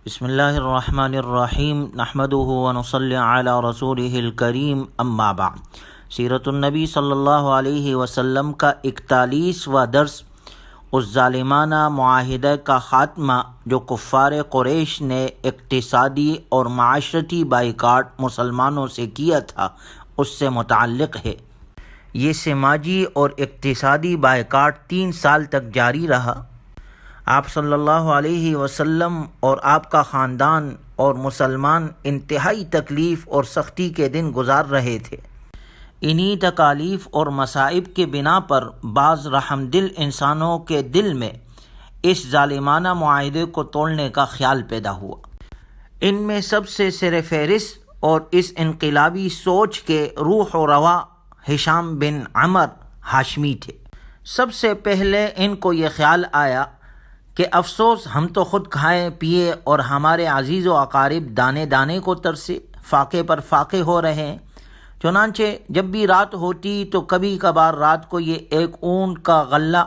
بسم اللہ الرحمن الرحیم نحمده ونصلی علی رسولہ الکریم اما بعد۔ سیرت النبی صلی اللہ علیہ وسلم کا 41واں درس اس ظالمانہ معاہدہ کا خاتمہ جو کفار قریش نے اقتصادی اور معاشرتی بائیکاٹ مسلمانوں سے کیا تھا اس سے متعلق ہے۔ یہ سماجی اور اقتصادی بائیکاٹ 3 سال تک جاری رہا۔ آپ صلی اللہ علیہ وسلم اور آپ کا خاندان اور مسلمان انتہائی تکلیف اور سختی کے دن گزار رہے تھے۔ انہی تکالیف اور مصائب کے بنا پر بعض رحم دل انسانوں کے دل میں اس ظالمانہ معاہدے کو توڑنے کا خیال پیدا ہوا۔ ان میں سب سے سر فہرست اور اس انقلابی سوچ کے روح و رواں ہشام بن عمر ہاشمی تھے۔ سب سے پہلے ان کو یہ خیال آیا کہ افسوس ہم تو خود کھائے پیے اور ہمارے عزیز و اقارب دانے دانے کو ترسے فاقے پر فاقے ہو رہے ہیں۔ چنانچہ جب بھی رات ہوتی تو کبھی کبھار رات کو یہ ایک اونٹ کا غلہ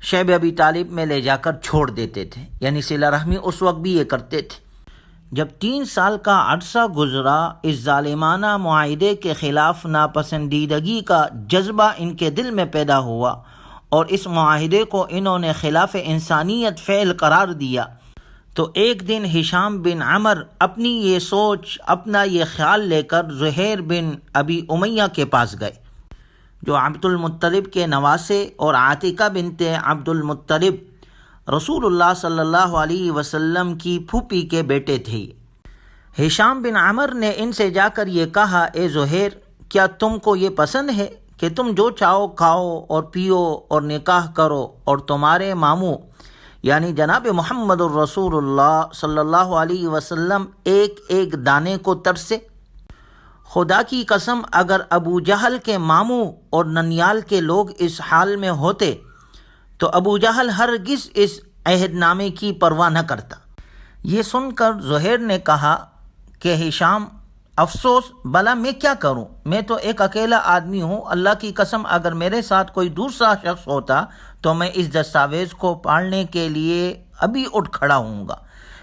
شیب ابی طالب میں لے جا کر چھوڑ دیتے تھے، یعنی صلہ رحمی اس وقت بھی یہ کرتے تھے۔ جب 3 سال کا عرصہ گزرا، اس ظالمانہ معاہدے کے خلاف ناپسندیدگی کا جذبہ ان کے دل میں پیدا ہوا اور اس معاہدے کو انہوں نے خلاف انسانیت فعل قرار دیا۔ تو ایک دن ہشام بن عمر اپنی یہ سوچ، اپنا یہ خیال لے کر زہیر بن ابی امیہ کے پاس گئے، جو عبد المطلب کے نواسے اور عاتکہ بنت عبد المطلب رسول اللہ صلی اللہ علیہ وسلم کی پھوپھی کے بیٹے تھے۔ ہشام بن عمر نے ان سے جا کر یہ کہا، اے زہیر، کیا تم کو یہ پسند ہے کہ تم جو چاہو کھاؤ اور پیو اور نکاح کرو اور تمہارے ماموں یعنی جناب محمد الرسول اللہ صلی اللہ علیہ وسلم ایک ایک دانے کو ترسے؟ خدا کی قسم، اگر ابو جہل کے ماموں اور ننیال کے لوگ اس حال میں ہوتے تو ابو جہل ہرگز اس عہد نامے کی پرواہ نہ کرتا۔ یہ سن کر زہیر نے کہا کہ ہشام، افسوس، بھلا میں کیا کروں؟ میں تو ایک اکیلا آدمی ہوں۔ اللہ کی قسم، اگر میرے ساتھ کوئی دوسرا شخص ہوتا تو میں اس دستاویز کو پالنے کے لیے ابھی اٹھ کھڑا ہوں گا۔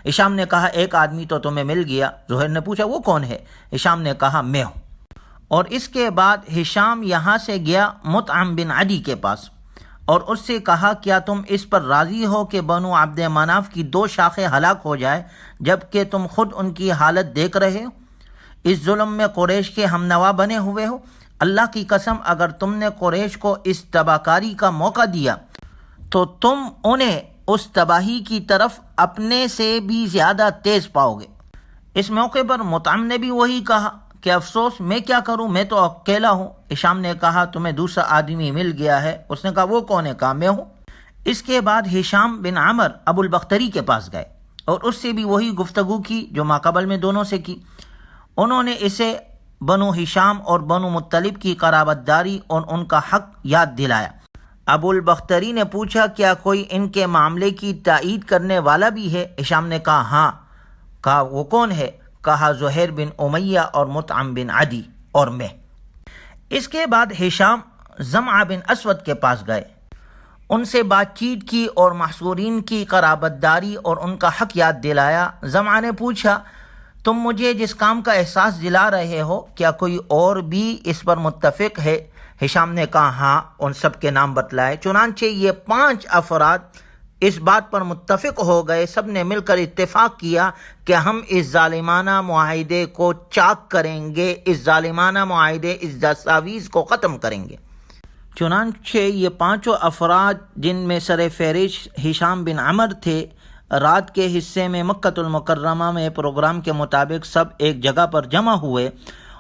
ہشام نے کہا، ایک آدمی تو تمہیں مل گیا۔ زہیر نے پوچھا، وہ کون ہے؟ ہشام نے کہا، میں ہوں۔ اور اس کے بعد ہشام یہاں سے گیا مطعم بن عدی کے پاس اور اس سے کہا، کیا تم اس پر راضی ہو کہ بنو عبد مناف کی 2 شاخیں ہلاک ہو جائے جبکہ تم خود ان کی حالت دیکھ رہے ہو؟ اس ظلم میں قریش کے ہم نوا بنے ہوئے ہو۔ اللہ کی قسم، اگر تم نے قریش کو اس تباہکاری کا موقع دیا تو تم انہیں اس تباہی کی طرف اپنے سے بھی زیادہ تیز پاؤ گے۔ اس موقع پر مطعم نے بھی وہی کہا کہ افسوس، میں کیا کروں، میں تو اکیلا ہوں۔ ہشام نے کہا، تمہیں دوسرا آدمی مل گیا ہے۔ اس نے کہا، وہ کون ہے؟ کہا، میں ہوں۔ اس کے بعد ہشام بن عمر ابو البختری کے پاس گئے اور اس سے بھی وہی گفتگو کی جو ماقبل میں دونوں سے کی۔ انہوں نے اسے بنو ہشام اور بنو مطلب کی قرابت داری اور ان کا حق یاد دلایا۔ ابو البختری نے پوچھا، کیا کوئی ان کے معاملے کی تائید کرنے والا بھی ہے؟ ہشام نے کہا، ہاں۔ کہا، وہ کون ہے؟ کہا، زہیر بن امیہ اور مطعم بن عدی اور میں۔ اس کے بعد ہشام زمعہ بن اسود کے پاس گئے، ان سے بات چیت کی اور محصورین کی قرابت داری اور ان کا حق یاد دلایا۔ زمعہ نے پوچھا، تم مجھے جس کام کا احساس دلا رہے ہو کیا کوئی اور بھی اس پر متفق ہے؟ ہشام نے کہا، ہاں۔ ان سب کے نام بتلائے۔ چنانچہ یہ 5 افراد اس بات پر متفق ہو گئے، سب نے مل کر اتفاق کیا کہ ہم اس ظالمانہ معاہدے کو چاک کریں گے، اس ظالمانہ معاہدے، اس دستاویز کو ختم کریں گے۔ چنانچہ یہ 5 افراد، جن میں سر فہرست ہشام بن عمر تھے، رات کے حصے میں مکۃ المکرمہ میں پروگرام کے مطابق سب ایک جگہ پر جمع ہوئے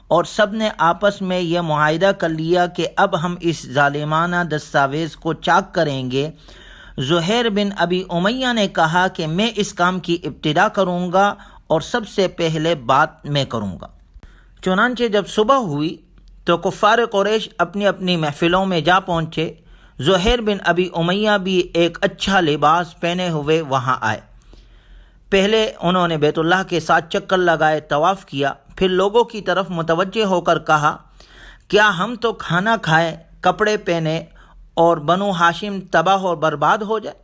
اور سب نے آپس میں یہ معاہدہ کر لیا کہ اب ہم اس ظالمانہ دستاویز کو چاک کریں گے۔ زہیر بن ابی امیہ نے کہا کہ میں اس کام کی ابتدا کروں گا اور سب سے پہلے بات میں کروں گا۔ چنانچہ جب صبح ہوئی تو کفار قریش اپنی اپنی محفلوں میں جا پہنچے۔ زہیر بن ابی امیہ بھی ایک اچھا لباس پہنے ہوئے وہاں آئے۔ پہلے انہوں نے بیت اللہ کے ساتھ چکر لگائے، طواف کیا، پھر لوگوں کی طرف متوجہ ہو کر کہا، کیا ہم تو کھانا کھائیں، کپڑے پہنے اور بنو ہاشم تباہ اور برباد ہو جائے؟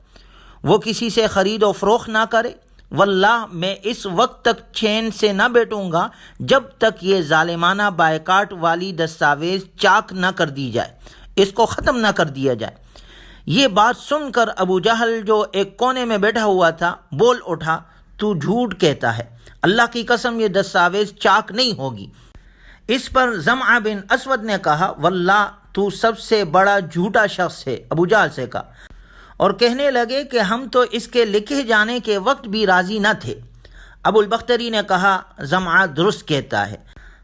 وہ کسی سے خرید و فروخت نہ کرے؟ واللہ میں اس وقت تک چین سے نہ بیٹھوں گا جب تک یہ ظالمانہ بائیکاٹ والی دستاویز چاک نہ کر دی جائے، اس کو ختم نہ کر دیا جائے۔ یہ بات سن کر ابو جہل جو ایک کونے میں بیٹھا ہوا تھا بول اٹھا، تو جھوٹ کہتا ہے، اللہ کی قسم یہ دستاویز چاک نہیں ہوگی۔ اس پر زمعہ بن اسود نے کہا، واللہ تو سب سے بڑا جھوٹا شخص ہے، ابو جہل سے کہا، اور کہنے لگے کہ ہم تو اس کے لکھے جانے کے وقت بھی راضی نہ تھے۔ ابو البختری نے کہا، زمعہ درست کہتا ہے،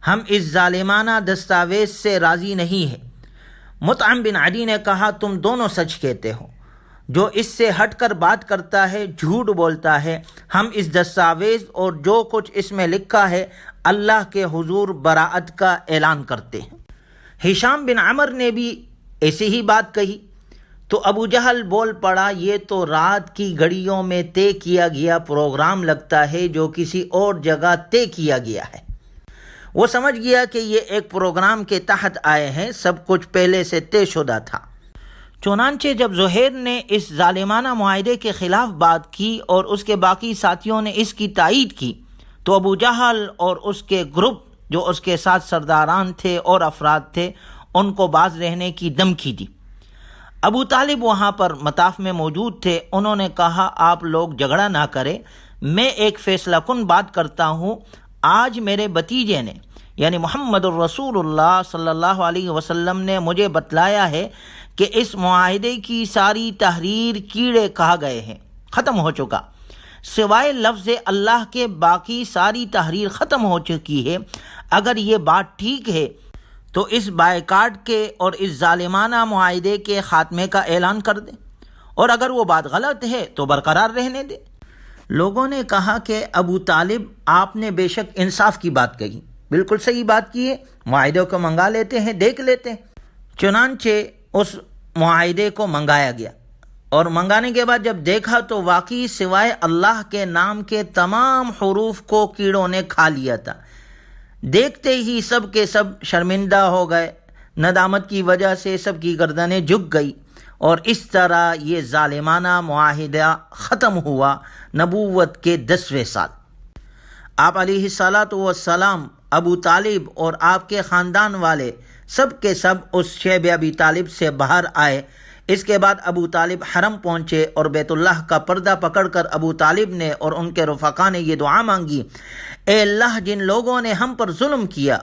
ہم اس ظالمانہ دستاویز سے راضی نہیں ہیں۔ مطعم بن عدی نے کہا، تم دونوں سچ کہتے ہو، جو اس سے ہٹ کر بات کرتا ہے جھوٹ بولتا ہے۔ ہم اس دستاویز اور جو کچھ اس میں لکھا ہے اللہ کے حضور براءت کا اعلان کرتے ہیں۔ ہشام بن عمر نے بھی ایسی ہی بات کہی تو ابو جہل بول پڑا، یہ تو رات کی گھڑیوں میں طے کیا گیا پروگرام لگتا ہے جو کسی اور جگہ طے کیا گیا ہے۔ وہ سمجھ گیا کہ یہ ایک پروگرام کے تحت آئے ہیں، سب کچھ پہلے سے طے شدہ تھا۔ چنانچہ جب زہیر نے اس ظالمانہ معاہدے کے خلاف بات کی اور اس کے باقی ساتھیوں نے اس کی تائید کی تو ابو جہل اور اس کے گروپ جو اس کے ساتھ سرداران تھے اور افراد تھے ان کو باز رہنے کی دھمکی دی۔ ابو طالب وہاں پر مطاف میں موجود تھے، انہوں نے کہا، آپ لوگ جھگڑا نہ کریں، میں ایک فیصلہ کن بات کرتا ہوں۔ آج میرے بھتیجے نے یعنی محمد الرسول اللہ صلی اللہ علیہ وسلم نے مجھے بتلایا ہے کہ اس معاہدے کی ساری تحریر کیڑے کھا گئے ہیں، ختم ہو چکا، سوائے لفظ اللہ کے باقی ساری تحریر ختم ہو چکی ہے۔ اگر یہ بات ٹھیک ہے تو اس بائیکاٹ کے اور اس ظالمانہ معاہدے کے خاتمے کا اعلان کر دیں، اور اگر وہ بات غلط ہے تو برقرار رہنے دیں۔ لوگوں نے کہا کہ ابو طالب آپ نے بے شک انصاف کی بات کہی، بالکل صحیح بات کی ہے، معاہدے کو منگا لیتے ہیں، دیکھ لیتے ہیں۔ چنانچہ اس معاہدے کو منگایا گیا، اور منگانے کے بعد جب دیکھا تو واقعی سوائے اللہ کے نام کے تمام حروف کو کیڑوں نے کھا لیا تھا۔ دیکھتے ہی سب کے سب شرمندہ ہو گئے، ندامت کی وجہ سے سب کی گردنیں جھک گئی، اور اس طرح یہ ظالمانہ معاہدہ ختم ہوا نبوت کے 10ویں سال۔ آپ علیہ الصلاۃ والسلام، ابو طالب اور آپ کے خاندان والے سب کے سب اس شیب ابی طالب سے باہر آئے۔ اس کے بعد ابو طالب حرم پہنچے اور بیت اللہ کا پردہ پکڑ کر ابو طالب نے اور ان کے رفقا نے یہ دعا مانگی، اے اللہ، جن لوگوں نے ہم پر ظلم کیا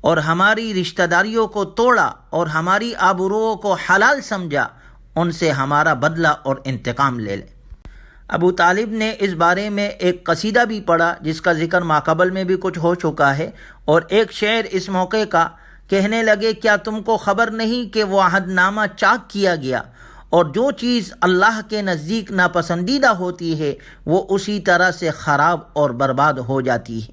اور ہماری رشتہ داریوں کو توڑا اور ہماری آبروؤں کو حلال سمجھا، ان سے ہمارا بدلہ اور انتقام لے لے۔ ابو طالب نے اس بارے میں ایک قصیدہ بھی پڑھا جس کا ذکر ماقبل میں بھی کچھ ہو چکا ہے، اور ایک شعر اس موقع کا، کہنے لگے، کیا تم کو خبر نہیں کہ وہ عہد نامہ چاک کیا گیا، اور جو چیز اللہ کے نزدیک ناپسندیدہ ہوتی ہے وہ اسی طرح سے خراب اور برباد ہو جاتی ہے۔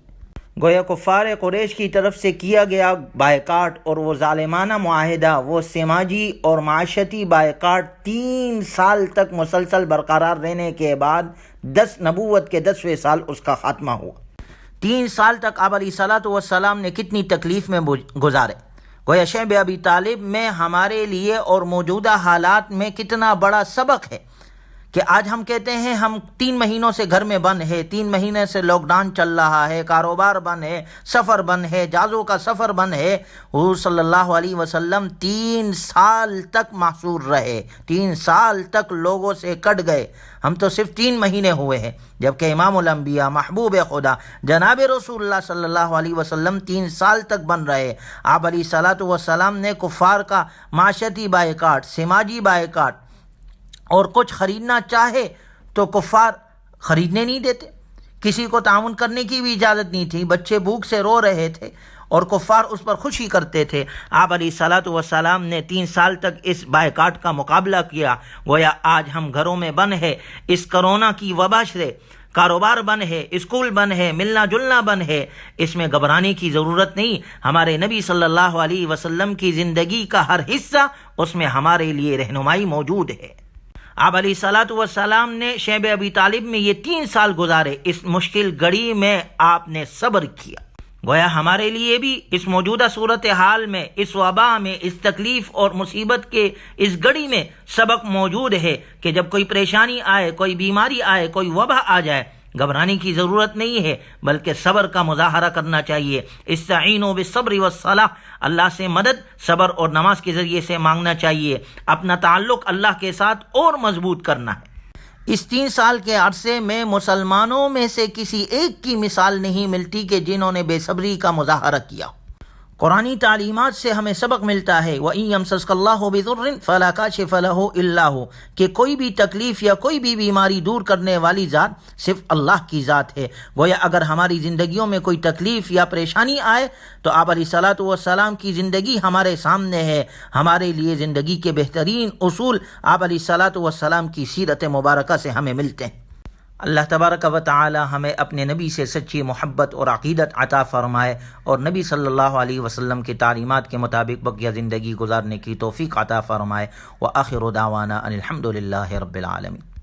گویا کفار قریش کی طرف سے کیا گیا بائیکاٹ اور وہ ظالمانہ معاہدہ، وہ سماجی اور معاشرتی بائیکاٹ 3 سال تک مسلسل برقرار رہنے کے بعد نبوت کے 10ویں سال اس کا خاتمہ ہوا۔ 3 سال تک آپ علیہ الصلاۃ والسلام نے کتنی تکلیف میں گزارے۔ گویا شیب ابی طالب میں ہمارے لیے اور موجودہ حالات میں کتنا بڑا سبق ہے کہ آج ہم کہتے ہیں ہم 3 مہینوں سے گھر میں بند ہے، 3 مہینے سے لاک ڈاؤن چل رہا ہے، کاروبار بند ہے، سفر بند ہے، جہازوں کا سفر بند ہے۔ حضور صلی اللہ علیہ وسلم 3 سال تک محصور رہے، 3 سال تک لوگوں سے کٹ گئے۔ ہم تو صرف 3 مہینے ہوئے ہیں، جبکہ امام الانبیاء، محبوب خدا، جناب رسول اللہ صلی اللہ علیہ وسلم 3 سال تک بن رہے۔ آپ علیہ الصلاۃ والسلام نے کفار کا معاشرتی بائیکاٹ، سماجی بائیکاٹ، اور کچھ خریدنا چاہے تو کفار خریدنے نہیں دیتے، کسی کو تعاون کرنے کی بھی اجازت نہیں تھی، بچے بھوک سے رو رہے تھے اور کفار اس پر خوشی کرتے تھے۔ آپ علیہ الصلاۃ والسلام نے 3 سال تک اس بائیکاٹ کا مقابلہ کیا۔ گویا آج ہم گھروں میں بند ہے، اس کرونا کی وبا سے کاروبار بند ہے، اسکول بند ہے، ملنا جلنا بند ہے، اس میں گھبرانے کی ضرورت نہیں۔ ہمارے نبی صلی اللہ علیہ وسلم کی زندگی کا ہر حصہ اس میں ہمارے لیے رہنمائی موجود ہے۔ آپ علیہ الصلاۃ والسلام نے شیب ابی طالب میں یہ 3 سال گزارے، اس مشکل گھڑی میں آپ نے صبر کیا۔ گویا ہمارے لیے بھی اس موجودہ صورتحال میں، اس وبا میں، اس تکلیف اور مصیبت کے اس گھڑی میں سبق موجود ہے کہ جب کوئی پریشانی آئے، کوئی بیماری آئے، کوئی وبا آ جائے گھبرانے کی ضرورت نہیں ہے، بلکہ صبر کا مظاہرہ کرنا چاہیے۔ استعینوا بالصبر والصلاۃ، اللہ سے مدد صبر اور نماز کے ذریعے سے مانگنا چاہیے۔ اپنا تعلق اللہ کے ساتھ اور مضبوط کرنا ہے۔ اس 3 سال کے عرصے میں مسلمانوں میں سے کسی ایک کی مثال نہیں ملتی کہ جنہوں نے بے صبری کا مظاہرہ کیا۔ قرآنی تعلیمات سے ہمیں سبق ملتا ہے وَإِن يَمْسَسْكَ اللَّهُ بِضُرٍّ فَلَا كَاشِفَ لَهُ إِلَّا هُوَ، کہ کوئی بھی تکلیف یا کوئی بھی بیماری دور کرنے والی ذات صرف اللہ کی ذات ہے۔ گویا اگر ہماری زندگیوں میں کوئی تکلیف یا پریشانی آئے تو آپ علیہ الصلاۃ والسلام کی زندگی ہمارے سامنے ہے۔ ہمارے لیے زندگی کے بہترین اصول آپ علیہ الصلاۃ والسلام کی سیرت مبارکہ سے ہمیں ملتے ہیں۔ اللہ تبارک و تعالی ہمیں اپنے نبی سے سچی محبت اور عقیدت عطا فرمائے، اور نبی صلی اللہ علیہ وسلم کی تعلیمات کے مطابق بقیہ زندگی گزارنے کی توفیق عطا فرمائے۔ وآخر دعوانا ان الحمد للہ رب العالمین۔